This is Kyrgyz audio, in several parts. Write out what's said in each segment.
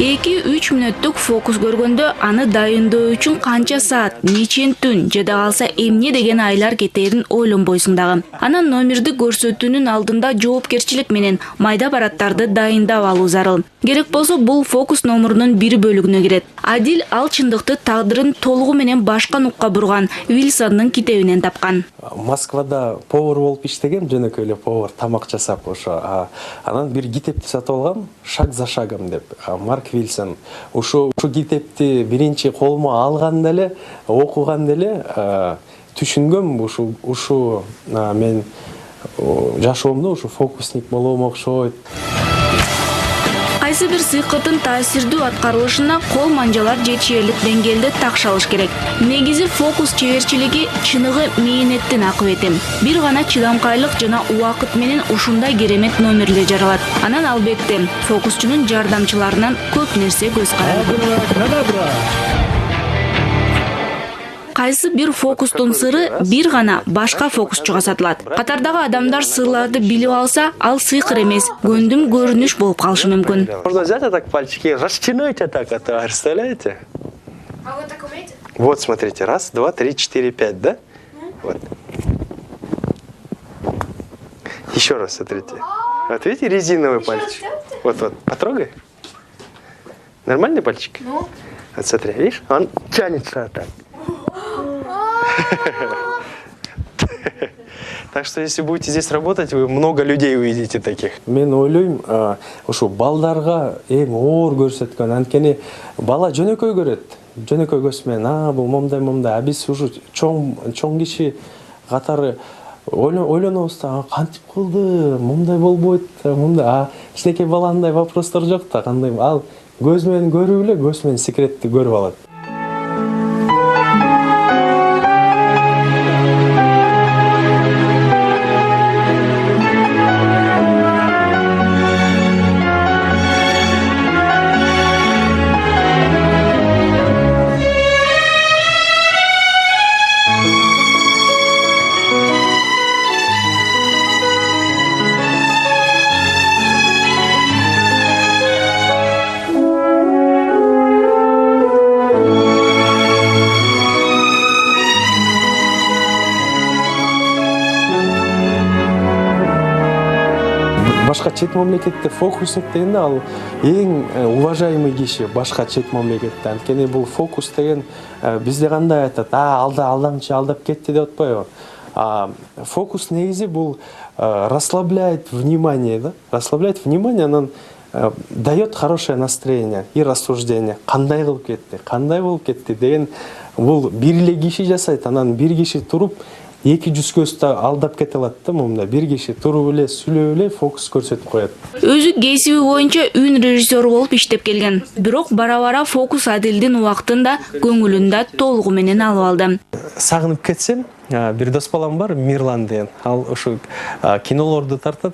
2-3 мүнөттүк фокус көргөндө аны дайындоо үчүн канча саат, нечен түн жада калса эмне деген айлар кетерин ойлонбойсуң дагы. Анан номерди көрсөтүүнүн алдында жоопкерчилик менен майда бараттарды дайындап алуу зарыл. Керек болсо бул фокус номерунун бир бөлүгүнө кирет. Адил ал чындыкты тагдырын толугу менен башка нукка бурган Вильсондун китебинен тапкан. Москвада повар болуп иштегем, жөнөкөй эле повар, тамак жасап ошо. Анан бир китепти сатып алгам, шаг за шагом деп. Марк Вильсон. Ошо китепти биринчи колума алганда эле, окуганда эле түшүнгөм, ушу мен жашоомдо ушу фокусник болом окшойт. Кайсы бир сыйкырдын таасирдүү аткарылышына кол манжалар жетишерлик деңгээлде такшалыш керек. Негизи фокус чеберчилиги чыныгы мээнеттин акыбети. Бир гана чыдамкайлык жана убакыт менен ушундай керемет номерлер жаралат. Анан албетте фокусчунун жардамчыларынан көп нерсе көз каранды. Кайсы бир фокустун сыры бир гана башка фокусчуга сатылат. Катардагы адамдар сырларды билип алса, ал сыйкыр эмес, көндүм көрүнүш болуп калышы мүмкүн. Можно взять так пальчики, растянуть так, представляете? А вы так умеете? Вот, смотрите, 1, 2, 3, 4, 5, да? Вот. Еще раз смотрите. Вот видите, резиновый пальчик. Вот, потрогай. Нормальный пальчик? Ну? Вот смотри, видишь, он тянется так. Так что если будете здесь работать, вы много людей увидите таких. Мен ойлойм, ушу балдарга эң оор көрсөткөн, анткени бала жөнөкөй көрөт. Жөнөкөй көз менен, бул момдай, а биз ушу чоң киши катары ойлонобуз да, кантип кылды, момдай болбойт, момдай. Кичинекей баландай вопростор жок да, кандай ал көз менен көрүп эле, көз менен секретти көрүп алат. Башка чет мамлекетте фокусник дегенде ал эң уважаемый киши башка чет мамлекетте. Анткени бул фокус деген бизде кандай айтат, алдамчы алдап кетти деп атпайбы? Фокус негизи бул расслабляет внимание, да? Расслабляет внимание, анан дает хорошее настроение и рассуждение. Кандай кылып кетти, кандай болуп кетти деген бул бир эле киши жасайт, анан бир киши туруп 200 көздө алдап кете алат да, момда бир киши туруп эле сүйлөп эле фокус көрсөтүп коет. Өзү кесиби боюнча үн режиссеру болуп иштеп келген. Бирок бара-бара фокус Адилдин убактын да көңүлүн да толугу менен алып алды. Сагынып кетсем, бир дос балам бар, Мирлан деген. Ал ушу кинолорду тартат,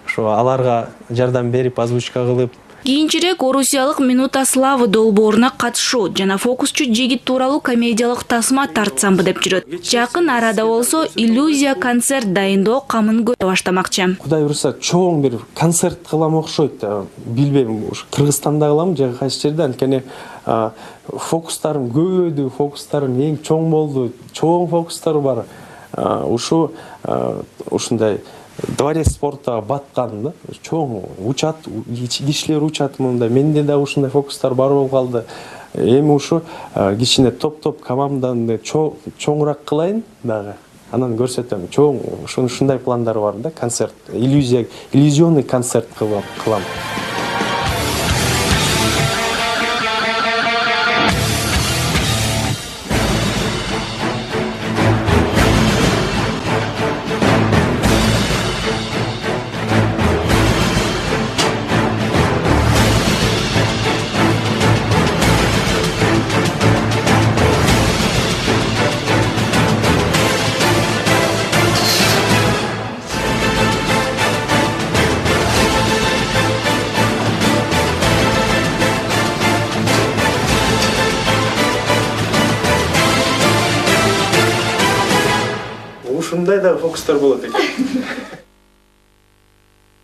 ушу аларга жардам берип, озвучка кылып. Кийинчерээк Орусиялык Минута славы долбооруна катышуу жана фокусчу жигит тууралуу комедиялык тасма тартсамбы деп жүрөт. Жакын арада болсо иллюзия концерт дайындоо камын көрө баштамакчы. Кудай буюрса, чоң бир концерт кылам окшойт. Билбейм, Кыргызстанда кылам же кайсы жерде, анткени фокустарым көбөйдү, фокустарым эң чоң болду, чоң фокустар бар. Ушундай дворец спорта баткан да, чоң учат, кишилер учат мында. Менде да ушундай фокустар бар болуп калды. Эми ушу кичине топ команданы чоңураак кылайын дагы. Анан көрсөтөм. Чоң ушундай пландар бар да, концерт, иллюзионный концерт кылам. Ушундай да фокустар болот экен.